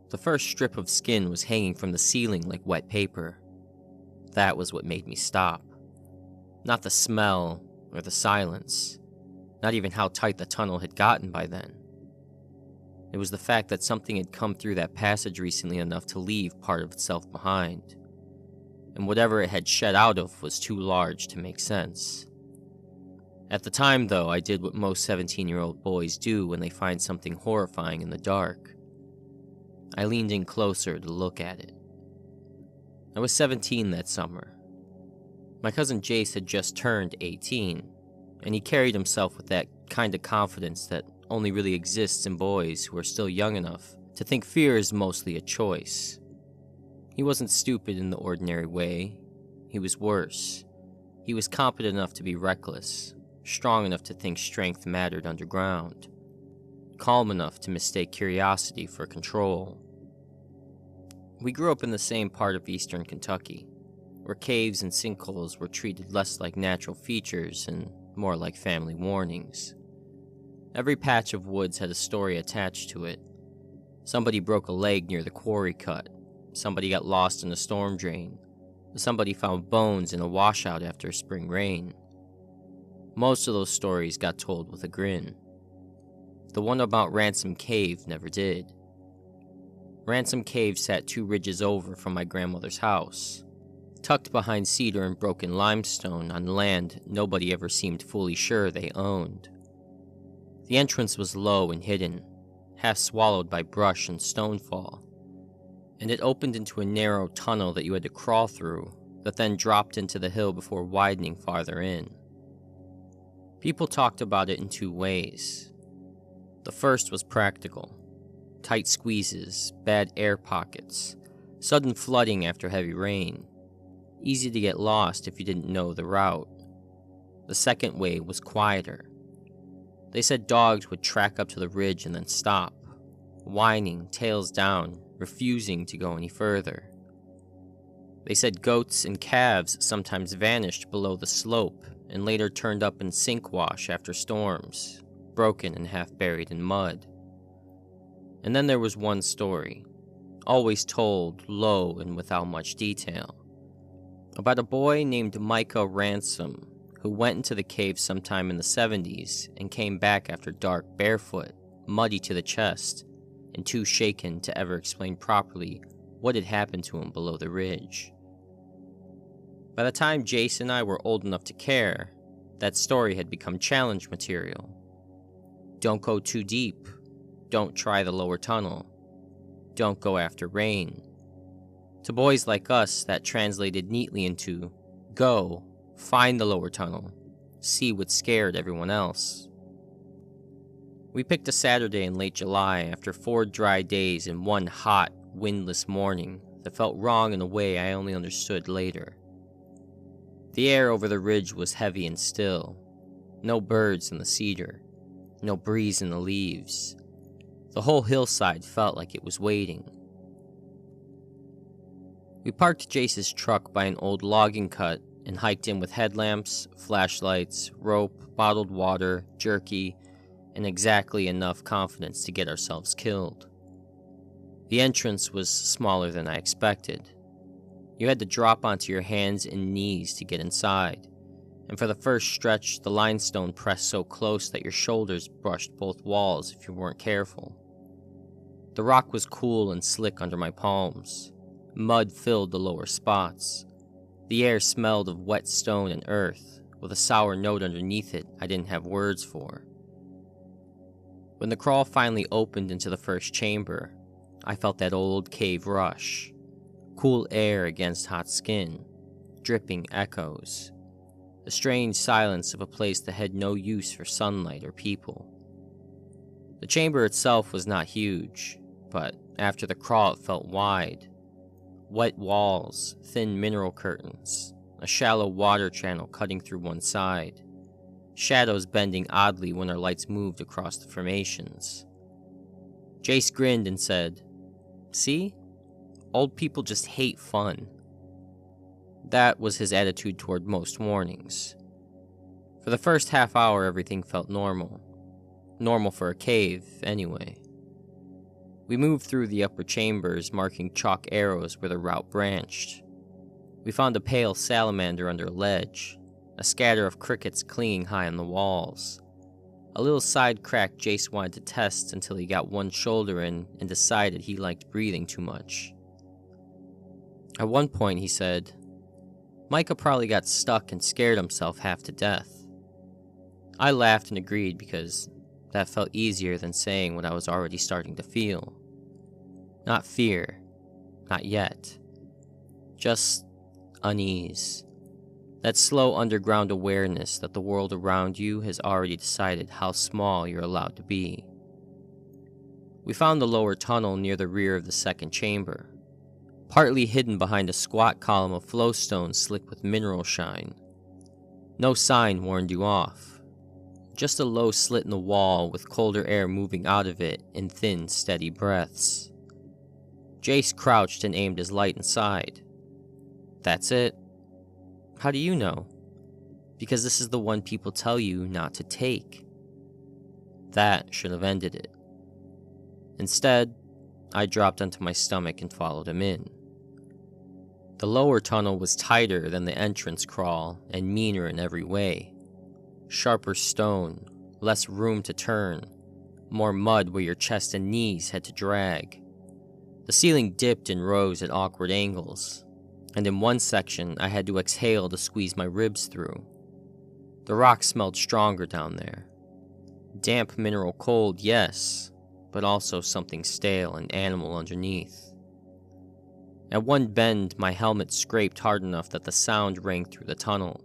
The first strip of skin was hanging from the ceiling like wet paper. That was what made me stop. Not the smell or the silence, not even how tight the tunnel had gotten by then. It was the fact that something had come through that passage recently enough to leave part of itself behind. And whatever it had shed out of was too large to make sense. At the time, though, I did what most 17-year-old boys do when they find something horrifying in the dark. I leaned in closer to look at it. I was 17 that summer. My cousin Jace had just turned 18, and he carried himself with that kind of confidence that only really exists in boys who are still young enough to think fear is mostly a choice. He wasn't stupid in the ordinary way. He was worse. He was competent enough to be reckless, strong enough to think strength mattered underground, calm enough to mistake curiosity for control. We grew up in the same part of eastern Kentucky, where caves and sinkholes were treated less like natural features and more like family warnings. Every patch of woods had a story attached to it. Somebody broke a leg near the quarry cut. Somebody got lost in a storm drain. Somebody found bones in a washout after a spring rain. Most of those stories got told with a grin. The one about Ransom Cave never did. Ransom Cave sat 2 ridges over from my grandmother's house, tucked behind cedar and broken limestone on land nobody ever seemed fully sure they owned. The entrance was low and hidden, half swallowed by brush and stonefall, and it opened into a narrow tunnel that you had to crawl through, that then dropped into the hill before widening farther in. People talked about it in 2 ways. The first was practical. Tight squeezes, bad air pockets, sudden flooding after heavy rain. Easy to get lost if you didn't know the route. The second way was quieter. They said dogs would track up to the ridge and then stop, whining, tails down, refusing to go any further. They said goats and calves sometimes vanished below the slope and later turned up in sink wash after storms, broken and half buried in mud. And then there was one story, always told low and without much detail, about a boy named Micah Ransom who went into the cave sometime in the 70s and came back after dark barefoot, muddy to the chest, and too shaken to ever explain properly what had happened to him below the ridge. By the time Jace and I were old enough to care, that story had become challenge material. Don't go too deep. Don't try the lower tunnel. Don't go after rain. To boys like us, that translated neatly into, go, find the lower tunnel, see what scared everyone else. We picked a Saturday in late July after 4 dry days and 1 hot, windless morning that felt wrong in a way I only understood later. The air over the ridge was heavy and still. No birds in the cedar. No breeze in the leaves. The whole hillside felt like it was waiting. We parked Jace's truck by an old logging cut and hiked in with headlamps, flashlights, rope, bottled water, jerky, and exactly enough confidence to get ourselves killed. The entrance was smaller than I expected. You had to drop onto your hands and knees to get inside, and for the first stretch, the limestone pressed so close that your shoulders brushed both walls if you weren't careful. The rock was cool and slick under my palms. Mud filled the lower spots. The air smelled of wet stone and earth, with a sour note underneath it I didn't have words for. When the crawl finally opened into the first chamber, I felt that old cave rush. Cool air against hot skin, dripping echoes. The strange silence of a place that had no use for sunlight or people. The chamber itself was not huge, but after the crawl it felt wide. Wet walls, thin mineral curtains, a shallow water channel cutting through one side, shadows bending oddly when our lights moved across the formations. Jace grinned and said, "See? Old people just hate fun." That was his attitude toward most mornings. For the first half hour, everything felt normal. Normal for a cave, anyway. We moved through the upper chambers, marking chalk arrows where the route branched. We found a pale salamander under a ledge, a scatter of crickets clinging high on the walls. A little side crack Jace wanted to test until he got one shoulder in and decided he liked breathing too much. At one point he said, "Micah probably got stuck and scared himself half to death." I laughed and agreed because that felt easier than saying what I was already starting to feel. Not fear, not yet. Just unease. That slow underground awareness that the world around you has already decided how small you're allowed to be. We found the lower tunnel near the rear of the second chamber, partly hidden behind a squat column of flowstone slick with mineral shine. No sign warned you off. Just a low slit in the wall with colder air moving out of it in thin, steady breaths. Jace crouched and aimed his light inside. That's it. How do you know? Because this is the one people tell you not to take. That should have ended it. Instead, I dropped onto my stomach and followed him in. The lower tunnel was tighter than the entrance crawl and meaner in every way. Sharper stone, less room to turn, more mud where your chest and knees had to drag. The ceiling dipped and rose at awkward angles, and in one section I had to exhale to squeeze my ribs through. The rock smelled stronger down there. Damp mineral cold, yes, but also something stale and animal underneath. At one bend, my helmet scraped hard enough that the sound rang through the tunnel.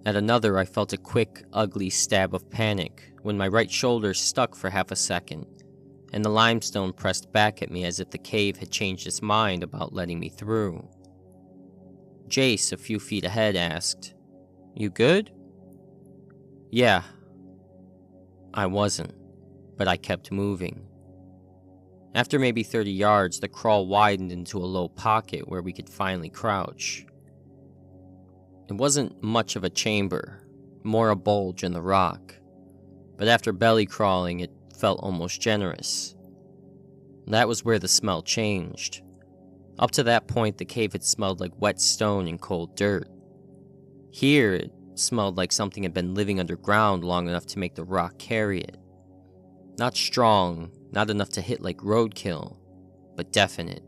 At another, I felt a quick, ugly stab of panic when my right shoulder stuck for half a second, and the limestone pressed back at me as if the cave had changed its mind about letting me through. Jace, a few feet ahead, asked, "You good?" "Yeah." I wasn't, but I kept moving. After maybe 30 yards, the crawl widened into a low pocket where we could finally crouch. It wasn't much of a chamber, more a bulge in the rock, but after belly crawling, it felt almost generous. That was where the smell changed. Up to that point, the cave had smelled like wet stone and cold dirt. Here, it smelled like something had been living underground long enough to make the rock carry it. Not strong, not enough to hit like roadkill, but definite.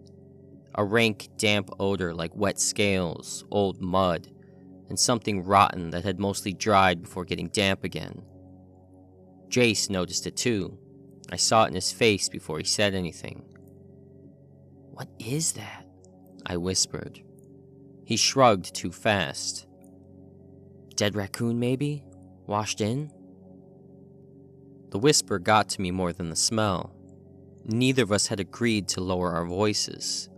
A rank, damp odor like wet scales, old mud, and something rotten that had mostly dried before getting damp again. Jace noticed it too. I saw it in his face before he said anything. "What is that?" I whispered. He shrugged too fast. "Dead raccoon, maybe? Washed in?" The whisper got to me more than the smell. Neither of us had agreed to lower our voices.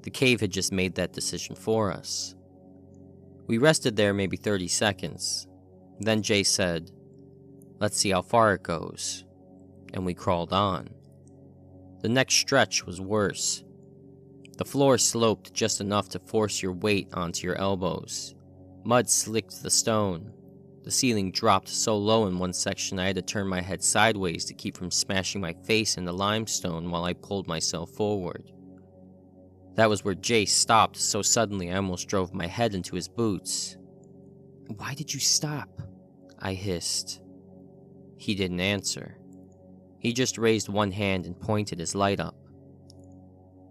The cave had just made that decision for us. We rested there maybe 30 seconds. Then Jay said, "Let's see how far it goes." And we crawled on. The next stretch was worse. The floor sloped just enough to force your weight onto your elbows. Mud slicked the stone. The ceiling dropped so low in one section I had to turn my head sideways to keep from smashing my face into limestone while I pulled myself forward. That was where Jace stopped so suddenly I almost drove my head into his boots. "Why did you stop?" I hissed. He didn't answer. He just raised one hand and pointed his light up.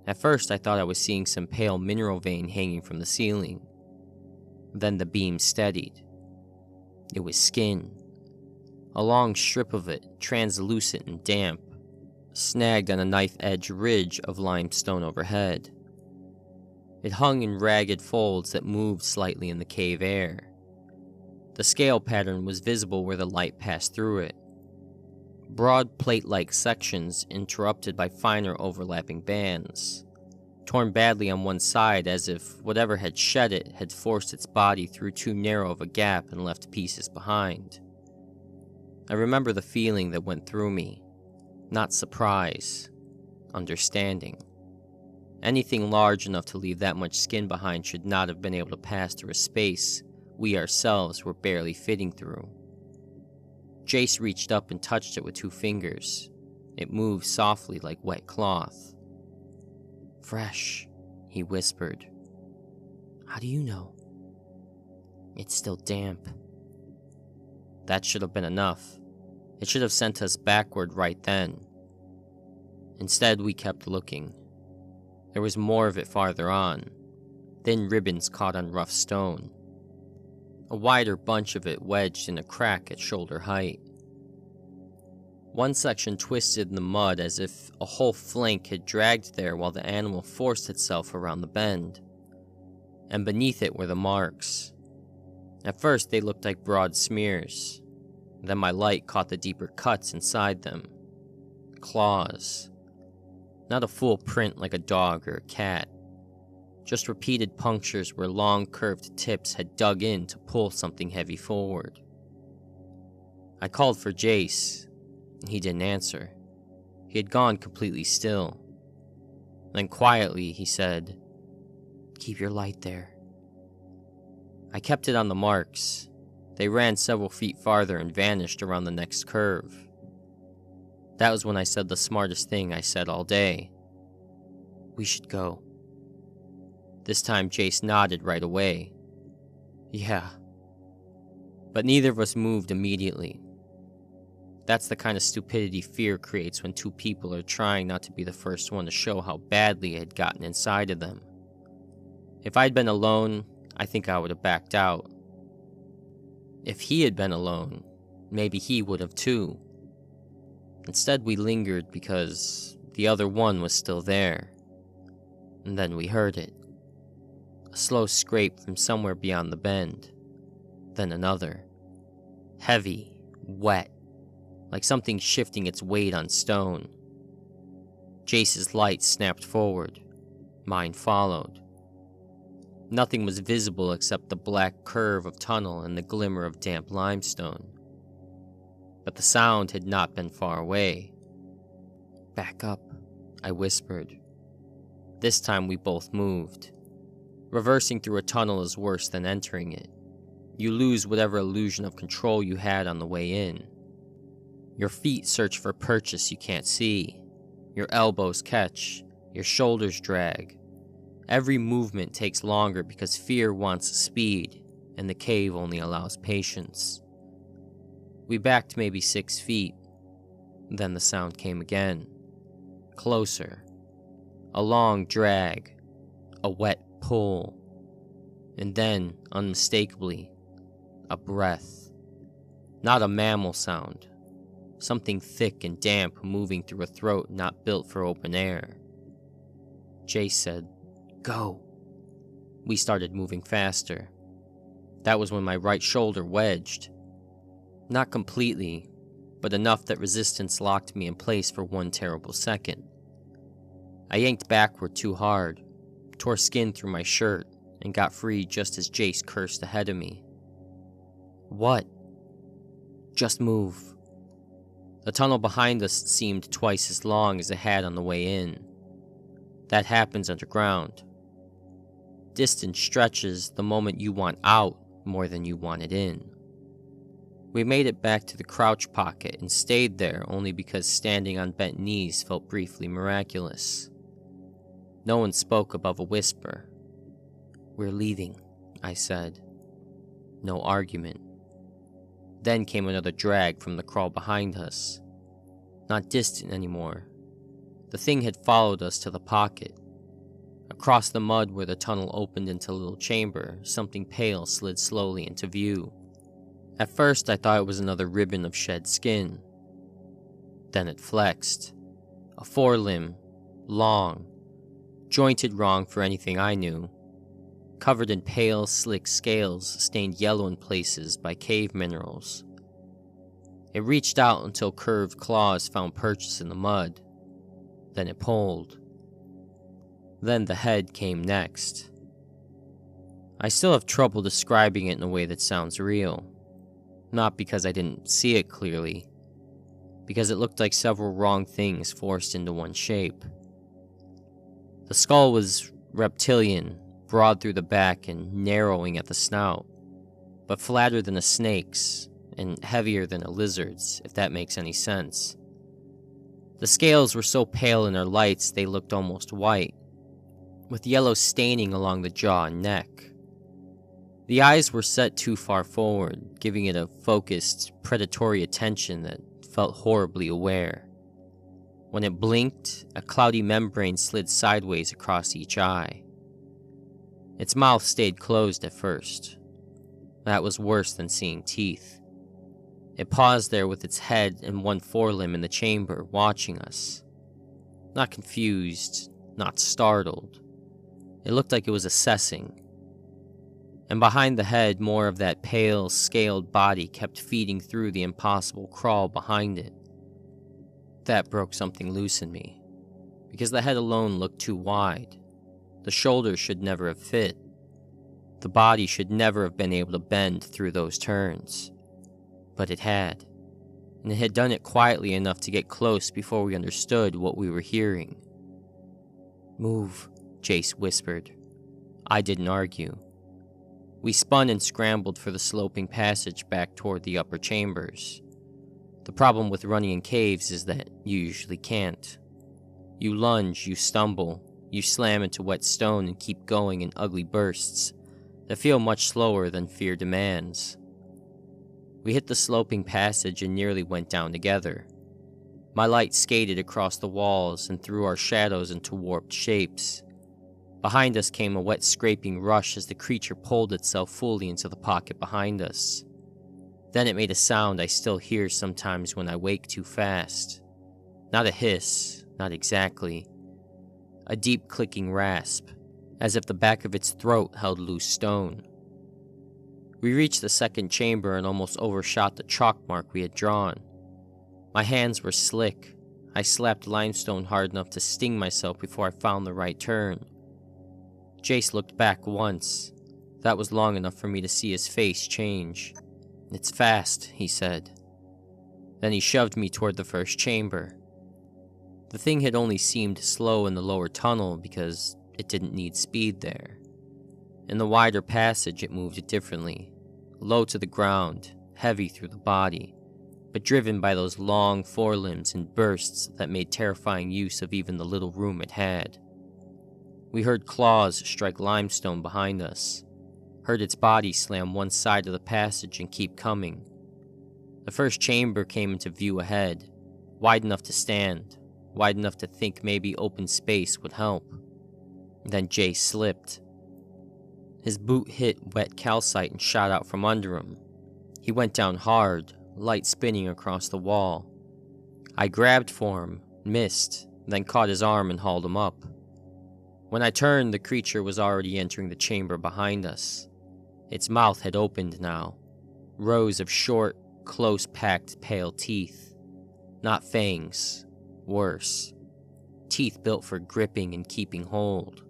At first I thought I was seeing some pale mineral vein hanging from the ceiling. Then the beam steadied. It was skin. A long strip of it, translucent and damp, snagged on a knife-edge ridge of limestone overhead. It hung in ragged folds that moved slightly in the cave air. The scale pattern was visible where the light passed through it. Broad plate-like sections interrupted by finer overlapping bands, torn badly on one side as if whatever had shed it had forced its body through too narrow of a gap and left pieces behind. I remember the feeling that went through me. Not surprise, understanding. Anything large enough to leave that much skin behind should not have been able to pass through a space we ourselves were barely fitting through. Jace reached up and touched it with 2 fingers. It moved softly like wet cloth. "Fresh," he whispered. "How do you know?" "It's still damp." That should have been enough. It should have sent us backward right then. Instead, we kept looking. There was more of it farther on, thin ribbons caught on rough stone. A wider bunch of it wedged in a crack at shoulder height. One section twisted in the mud as if a whole flank had dragged there while the animal forced itself around the bend. And beneath it were the marks. At first they looked like broad smears. Then my light caught the deeper cuts inside them. Claws. Not a full print like a dog or a cat. Just repeated punctures where long curved tips had dug in to pull something heavy forward. I called for Jace. He didn't answer. He had gone completely still. Then quietly he said, "Keep your light there." I kept it on the marks. They ran several feet farther and vanished around the next curve. That was when I said the smartest thing I said all day. "We should go." This time Jace nodded right away. "Yeah." But neither of us moved immediately. That's the kind of stupidity fear creates when two people are trying not to be the first one to show how badly it had gotten inside of them. If I'd been alone, I think I would have backed out. If he had been alone, maybe he would have too. Instead, we lingered because the other one was still there. And then we heard it. A slow scrape from somewhere beyond the bend. Then another. Heavy, wet, like something shifting its weight on stone. Jace's light snapped forward. Mine followed. Nothing was visible except the black curve of tunnel and the glimmer of damp limestone. But the sound had not been far away. "Back up," I whispered. This time we both moved. Reversing through a tunnel is worse than entering it. You lose whatever illusion of control you had on the way in. Your feet search for purchase you can't see. Your elbows catch. Your shoulders drag. Every movement takes longer because fear wants speed, and the cave only allows patience. We backed maybe 6 feet. Then the sound came again. Closer. A long drag. A wet pull. And then, unmistakably, a breath. Not a mammal sound. Something thick and damp moving through a throat not built for open air. Jace said, "Go." We started moving faster. That was when my right shoulder wedged. Not completely, but enough that resistance locked me in place for one terrible second. I yanked backward too hard, tore skin through my shirt, and got free just as Jace cursed ahead of me. "What?" "Just move." The tunnel behind us seemed twice as long as it had on the way in. That happens underground. Distance stretches the moment you want out more than you want it in. We made it back to the crouch pocket and stayed there only because standing on bent knees felt briefly miraculous. No one spoke above a whisper. "We're leaving," I said. No argument. Then came another drag from the crawl behind us. Not distant anymore. The thing had followed us to the pocket. Across the mud where the tunnel opened into a little chamber, something pale slid slowly into view. At first I thought it was another ribbon of shed skin. Then it flexed. A forelimb, long, jointed wrong for anything I knew, covered in pale, slick scales stained yellow in places by cave minerals. It reached out until curved claws found purchase in the mud. Then it pulled. Then the head came next. I still have trouble describing it in a way that sounds real. Not because I didn't see it clearly, because it looked like several wrong things forced into one shape. The skull was reptilian, broad through the back and narrowing at the snout, but flatter than a snake's and heavier than a lizard's, if that makes any sense. The scales were so pale in their lights they looked almost white, with yellow staining along the jaw and neck. The eyes were set too far forward, giving it a focused, predatory attention that felt horribly aware. When it blinked, a cloudy membrane slid sideways across each eye. Its mouth stayed closed at first. That was worse than seeing teeth. It paused there with its head and one forelimb in the chamber, watching us. Not confused, not startled. It looked like it was assessing. And behind the head, more of that pale, scaled body kept feeding through the impossible crawl behind it. That broke something loose in me, because the head alone looked too wide. The shoulders should never have fit. The body should never have been able to bend through those turns. But it had, and it had done it quietly enough to get close before we understood what we were hearing. "Move," Jace whispered. I didn't argue. We spun and scrambled for the sloping passage back toward the upper chambers. The problem with running in caves is that you usually can't. You lunge, you stumble, you slam into wet stone and keep going in ugly bursts that feel much slower than fear demands. We hit the sloping passage and nearly went down together. My light skated across the walls and threw our shadows into warped shapes. Behind us came a wet scraping rush as the creature pulled itself fully into the pocket behind us. Then it made a sound I still hear sometimes when I wake too fast. Not a hiss, not exactly. A deep clicking rasp, as if the back of its throat held loose stone. We reached the second chamber and almost overshot the chalk mark we had drawn. My hands were slick. I slapped limestone hard enough to sting myself before I found the right turn. Jace looked back once. That was long enough for me to see his face change. "It's fast," he said. Then he shoved me toward the first chamber. The thing had only seemed slow in the lower tunnel because it didn't need speed there. In the wider passage it moved differently, low to the ground, heavy through the body, but driven by those long forelimbs in bursts that made terrifying use of even the little room it had. We heard claws strike limestone behind us, heard its body slam one side of the passage and keep coming. The first chamber came into view ahead, wide enough to stand, wide enough to think maybe open space would help. Then Jay slipped. His boot hit wet calcite and shot out from under him. He went down hard, light spinning across the wall. I grabbed for him, missed, then caught his arm and hauled him up. When I turned, the creature was already entering the chamber behind us. Its mouth had opened now. Rows of short, close-packed pale teeth. Not fangs. Worse. Teeth built for gripping and keeping hold.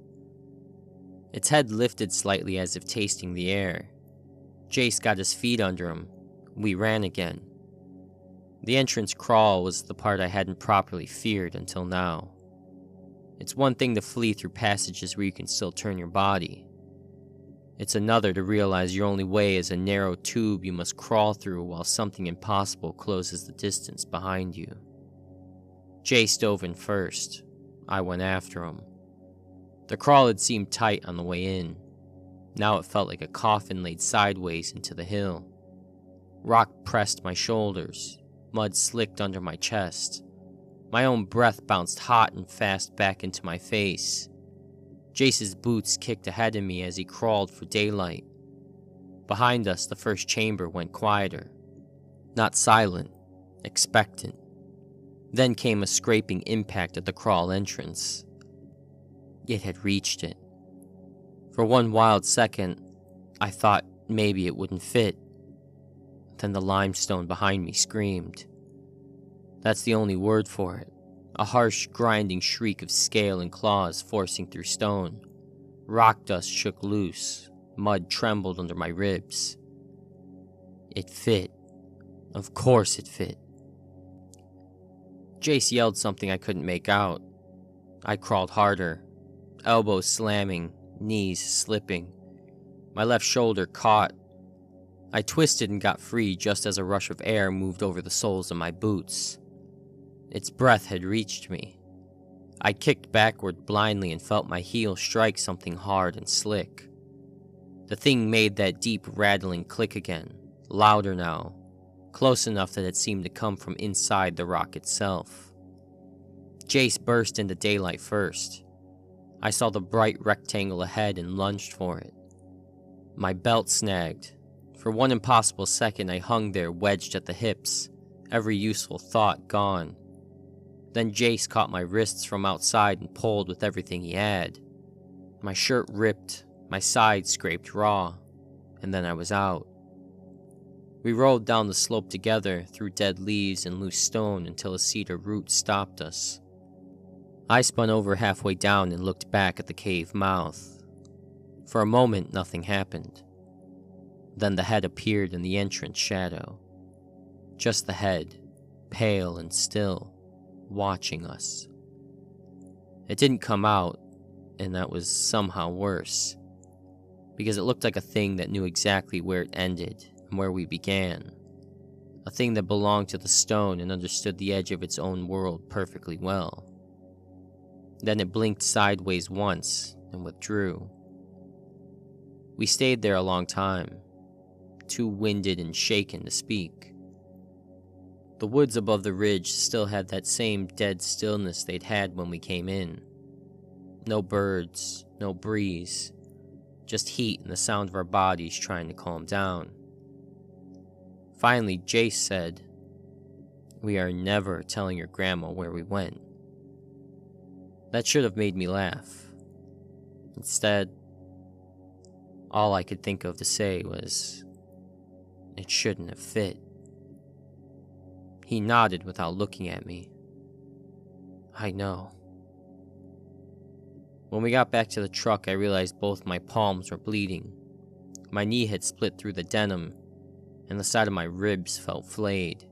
Its head lifted slightly as if tasting the air. Jace got his feet under him. We ran again. The entrance crawl was the part I hadn't properly feared until now. It's one thing to flee through passages where you can still turn your body. It's another to realize your only way is a narrow tube you must crawl through while something impossible closes the distance behind you. Jace dove in first. I went after him. The crawl had seemed tight on the way in. Now it felt like a coffin laid sideways into the hill. Rock pressed my shoulders. Mud slicked under my chest. My own breath bounced hot and fast back into my face. Jace's boots kicked ahead of me as he crawled for daylight. Behind us, the first chamber went quieter. Not silent, expectant. Then came a scraping impact at the crawl entrance. It had reached it. For one wild second, I thought maybe it wouldn't fit. Then the limestone behind me screamed. That's the only word for it. A harsh, grinding shriek of scale and claws forcing through stone. Rock dust shook loose. Mud trembled under my ribs. It fit. Of course it fit. Jace yelled something I couldn't make out. I crawled harder. Elbows slamming, knees slipping. My left shoulder caught. I twisted and got free just as a rush of air moved over the soles of my boots. Its breath had reached me. I kicked backward blindly and felt my heel strike something hard and slick. The thing made that deep rattling click again, louder now, close enough that it seemed to come from inside the rock itself. Jace burst into daylight first. I saw the bright rectangle ahead and lunged for it. My belt snagged. For one impossible second I hung there wedged at the hips, every useful thought gone. Then Jace caught my wrists from outside and pulled with everything he had. My shirt ripped, my side scraped raw, and then I was out. We rolled down the slope together through dead leaves and loose stone until a cedar root stopped us. I spun over halfway down and looked back at the cave mouth. For a moment, nothing happened. Then the head appeared in the entrance shadow. Just the head, pale and still, watching us. It didn't come out, and that was somehow worse, because it looked like a thing that knew exactly where it ended and where we began. A thing that belonged to the stone and understood the edge of its own world perfectly well. Then it blinked sideways once and withdrew. We stayed there a long time, too winded and shaken to speak. The woods above the ridge still had that same dead stillness they'd had when we came in. No birds, no breeze, just heat and the sound of our bodies trying to calm down. Finally, Jace said, "We are never telling your grandma where we went." That should have made me laugh. Instead, all I could think of to say was, "It shouldn't have fit." He nodded without looking at me. "I know." When we got back to the truck, I realized both my palms were bleeding. My knee had split through the denim, and the side of my ribs felt flayed.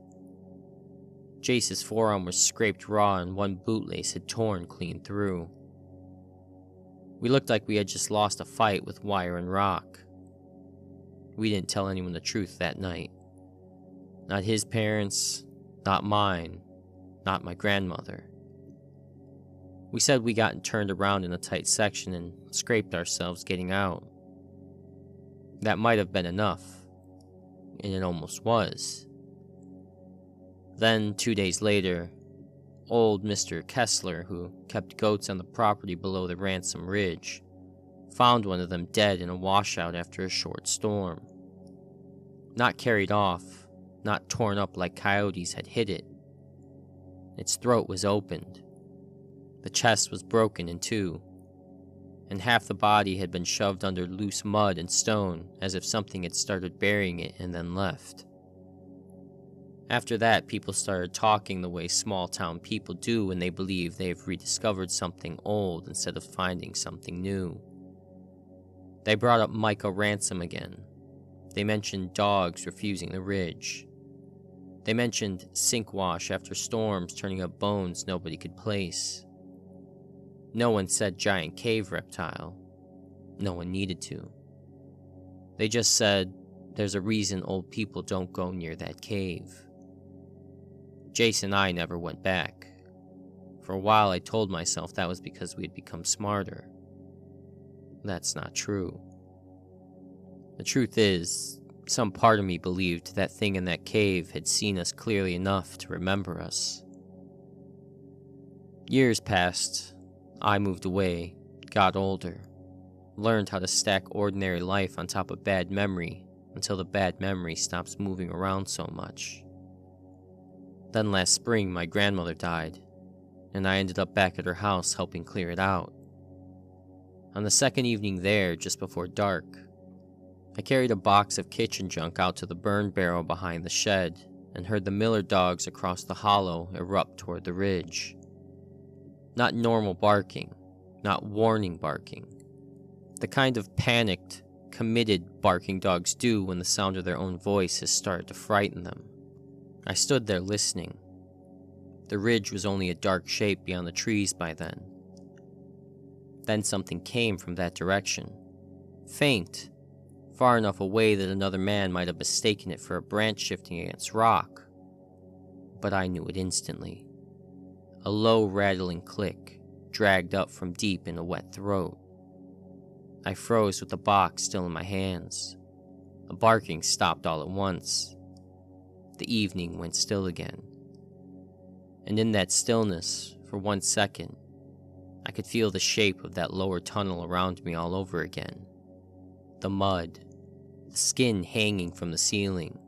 Jace's forearm was scraped raw and one bootlace had torn clean through. We looked like we had just lost a fight with wire and rock. We didn't tell anyone the truth that night. Not his parents, not mine, not my grandmother. We said we got turned around in a tight section and scraped ourselves getting out. That might have been enough, and it almost was. Then, 2 days later, old Mr. Kessler, who kept goats on the property below the Ransom Ridge, found one of them dead in a washout after a short storm. Not carried off, not torn up like coyotes had hit it. Its throat was opened. The chest was broken in two, and half the body had been shoved under loose mud and stone as if something had started burying it and then left. After that, people started talking the way small-town people do when they believe they have rediscovered something old instead of finding something new. They brought up Micah Ransom again. They mentioned dogs refusing the ridge. They mentioned sink wash after storms turning up bones nobody could place. No one said giant cave reptile. No one needed to. They just said, there's a reason old people don't go near that cave. Jace and I never went back. For a while I told myself that was because we had become smarter. That's not true. The truth is, some part of me believed that thing in that cave had seen us clearly enough to remember us. Years passed. I moved away, got older, learned how to stack ordinary life on top of bad memory until the bad memory stops moving around so much. Then last spring, my grandmother died, and I ended up back at her house helping clear it out. On the second evening there, just before dark, I carried a box of kitchen junk out to the burn barrel behind the shed and heard the Miller dogs across the hollow erupt toward the ridge. Not normal barking, not warning barking. The kind of panicked, committed barking dogs do when the sound of their own voice has started to frighten them. I stood there listening. The ridge was only a dark shape beyond the trees by then. Then something came from that direction. Faint, far enough away that another man might have mistaken it for a branch shifting against rock. But I knew it instantly. A low rattling click dragged up from deep in a wet throat. I froze with the box still in my hands. The barking stopped all at once. The evening went still again. And in that stillness, for 1 second, I could feel the shape of that lower tunnel around me all over again. The mud, the skin hanging from the ceiling,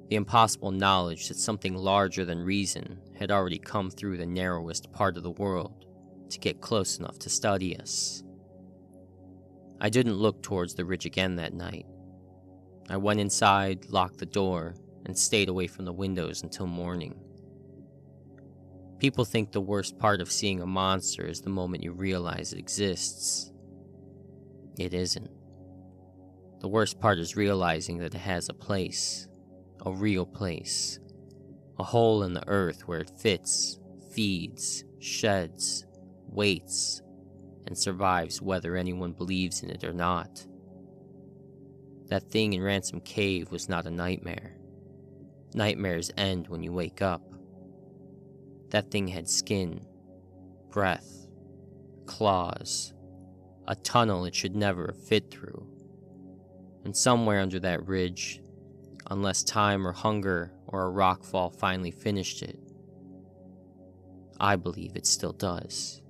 the impossible knowledge that something larger than reason had already come through the narrowest part of the world to get close enough to study us. I didn't look towards the ridge again that night. I went inside, locked the door, and stayed away from the windows until morning. People think the worst part of seeing a monster is the moment you realize it exists. It isn't. The worst part is realizing that it has a place, a real place, a hole in the earth where it fits, feeds, sheds, waits, and survives whether anyone believes in it or not. That thing in Ransom Cave was not a nightmare. Nightmares end when you wake up. That thing had skin, breath, claws, a tunnel it should never have fit through. And somewhere under that ridge, unless time or hunger or a rockfall finally finished it, I believe it still does.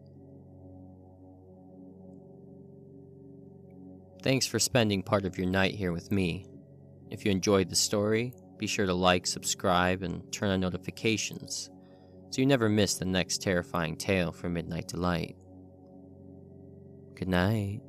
Thanks for spending part of your night here with me. If you enjoyed the story, be sure to like, subscribe, and turn on notifications so you never miss the next terrifying tale from Midnight Delight. Good night.